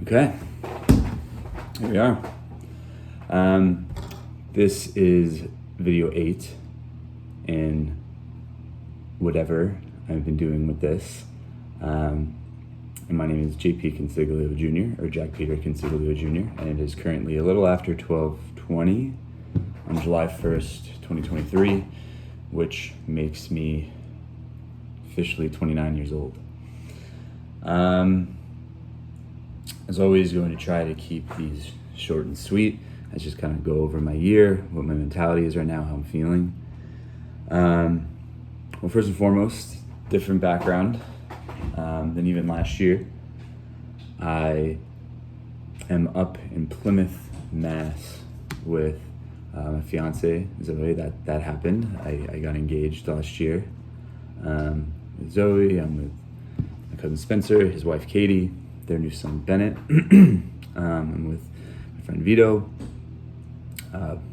Okay, here we are. This is video 8 in whatever I've been doing with this. And my name is JP Consiglio Jr., or Jack Peter Consiglio Jr., and it is currently a little after 12:20 on July 1st, 2023, which makes me officially 29 years old. As always, going to try to keep these short and sweet. I just kind of go over my year, what my mentality is right now, how I'm feeling. Well, first and foremost, different background than even last year. I am up in Plymouth, Mass with my fiance, Zoe. That happened. I got engaged last year with Zoe. I'm with my cousin Spencer, his wife Katie, their new son Bennett. I'm with my friend Vito,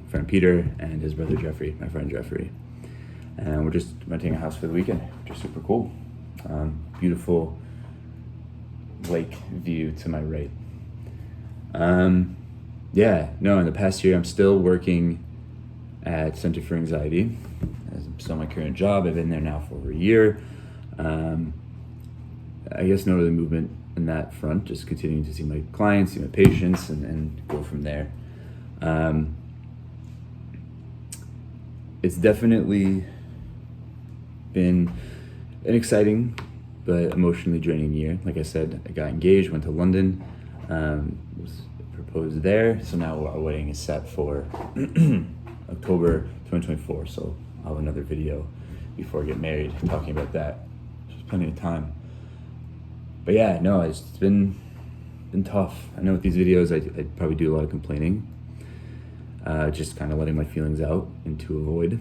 friend Peter, and his brother Jeffrey, my friend Jeffrey. And we're just renting a house for the weekend, which is super cool. Beautiful lake view to my right. In the past year I'm still working at Center for Anxiety. I'm still my current job. I've been there now for over a year. I guess no really movement in that front, just continuing to see my clients, see my patients, and go from there. It's definitely been an exciting but emotionally draining year. Like I said, I got engaged, went to London, was proposed there, so now our wedding is set for October 2024, so I'll have another video before I get married talking about that. There's plenty of time. But yeah, no, it's been tough. I know with these videos I probably do a lot of complaining, just kind of letting my feelings out into a void.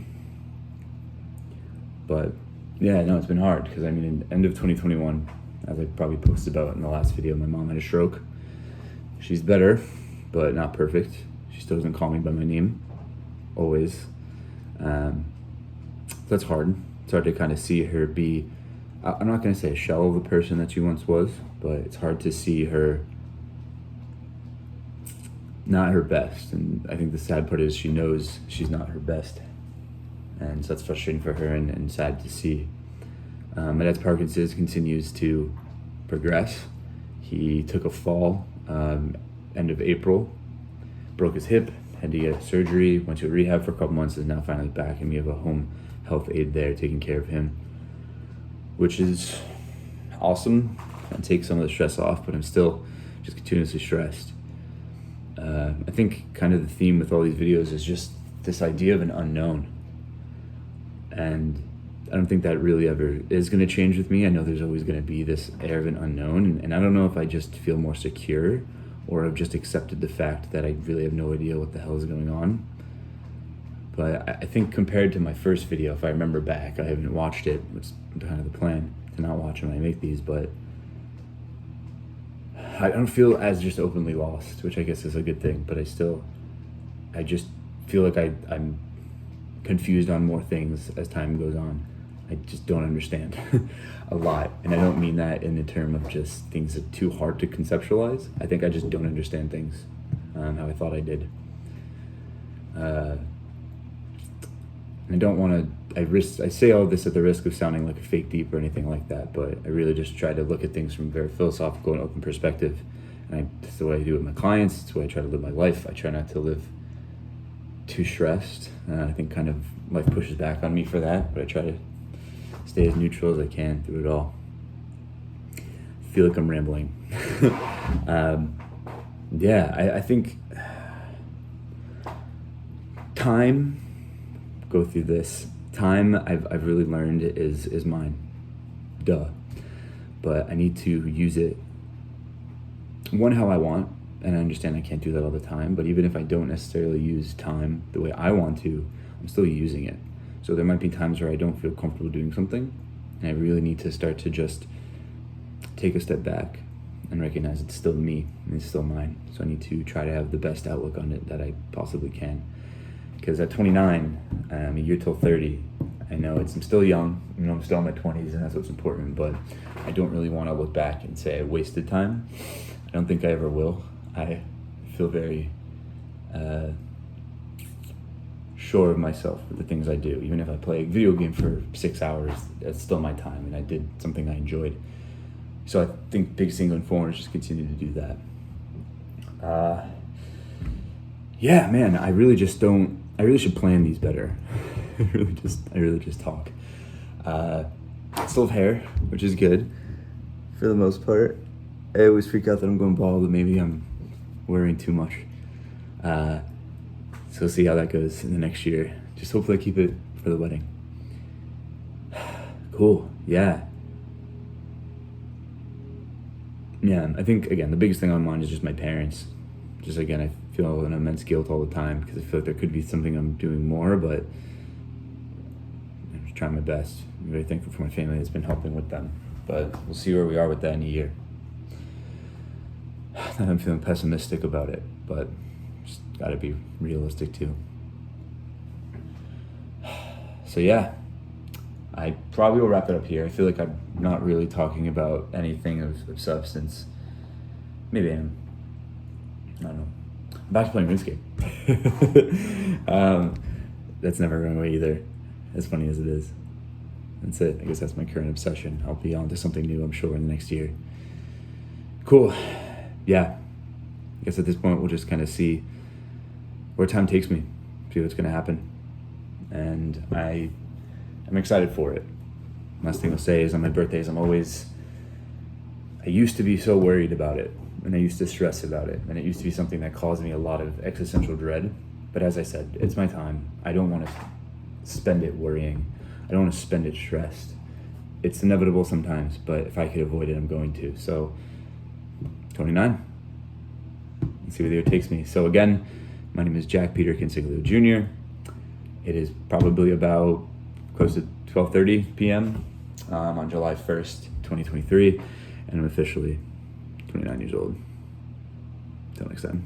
But yeah, no, it's been hard because in the end of 2021, as I probably posted about in the last video, my mom had a stroke. She's better, but not perfect. She still doesn't call me by my name, always. That's hard. It's hard to kind of see her be, I'm not going to say a shell of the person that she once was, but it's hard to see her not her best. And I think the sad part is she knows she's not her best. And so that's frustrating for her and sad to see. My dad's Parkinson's continues to progress. He took a fall end of April, broke his hip, had to get surgery, went to rehab for a couple months, is now finally back, and we have a home health aide there taking care of him, which is awesome and takes some of the stress off, but I'm still just continuously stressed. I think kind of the theme with all these videos is just this idea of an unknown. And I don't think that really ever is going to change with me. I know there's always going to be this air of an unknown. And I don't know if I just feel more secure or I've just accepted the fact that I really have no idea what the hell is going on. But I think compared to my first video, if I remember back, I haven't watched it. It's kind of the plan to not watch when I make these, but I don't feel as just openly lost, which I guess is a good thing. But I just feel like I'm confused on more things as time goes on. I just don't understand a lot. And I don't mean that in the term of just things that are too hard to conceptualize. I think I just don't understand things how I thought I did. I don't want to, I say all this at the risk of sounding like a fake deep or anything like that, but I really just try to look at things from a very philosophical and open perspective. And that's the way I do it with my clients. It's the way I try to live my life. I try not to live too stressed. I think kind of life pushes back on me for that, but I try to stay as neutral as I can through it all. I feel like I'm rambling. I think time, go through this. Time I've really learned is mine. Duh. But I need to use it, one, how I want. And I understand I can't do that all the time, but even if I don't necessarily use time the way I want to, I'm still using it. So there might be times where I don't feel comfortable doing something, and I really need to start to just take a step back and recognize it's still me, and it's still mine. So I need to try to have the best outlook on it that I possibly can. Because at 29, a year till 30, I know I'm still young, I'm still in my 20s, and that's what's important, but I don't really want to look back and say I wasted time. I don't think I ever will. I feel very sure of myself with the things I do. Even if I play a video game for 6 hours, that's still my time, and I did something I enjoyed. So I think biggest thing going forward is just continue to do that. Yeah, man, I really should plan these better. I really just talk. I still have hair, which is good for the most part. I always freak out that I'm going bald, but maybe I'm worrying too much. So we'll see how that goes in the next year. Just hopefully I keep it for the wedding. Cool, yeah. Yeah, I think, again, the biggest thing on my mind is just my parents. Just, again, I feel an immense guilt all the time because I feel like there could be something I'm doing more, but I'm just trying my best. I'm very thankful for my family that's been helping with them. But we'll see where we are with that in a year. I'm feeling pessimistic about it, but just gotta be realistic too. So yeah, I probably will wrap it up here. I feel like I'm not really talking about anything of substance. Maybe I am. I don't know. I'm back to playing RuneScape. That's never going away either, as funny as it is. That's it. I guess that's my current obsession. I'll be on to something new, I'm sure, in the next year. Cool. Yeah. I guess at this point, we'll just kind of see where time takes me, see what's going to happen. And I'm excited for it. Last thing I'll say is on my birthdays, I used to be so worried about it, and I used to stress about it, and it used to be something that caused me a lot of existential dread. But as I said, it's my time. I don't want to spend it worrying. I don't want to spend it stressed. It's inevitable sometimes, but if I could avoid it, I'm going to. So, 29. Let's see where the year takes me. So again, my name is Jack Peter Consiglio Jr. It is probably about close to 12:30 p.m. On July 1st, 2023, and I'm officially 29 years old. Till next time.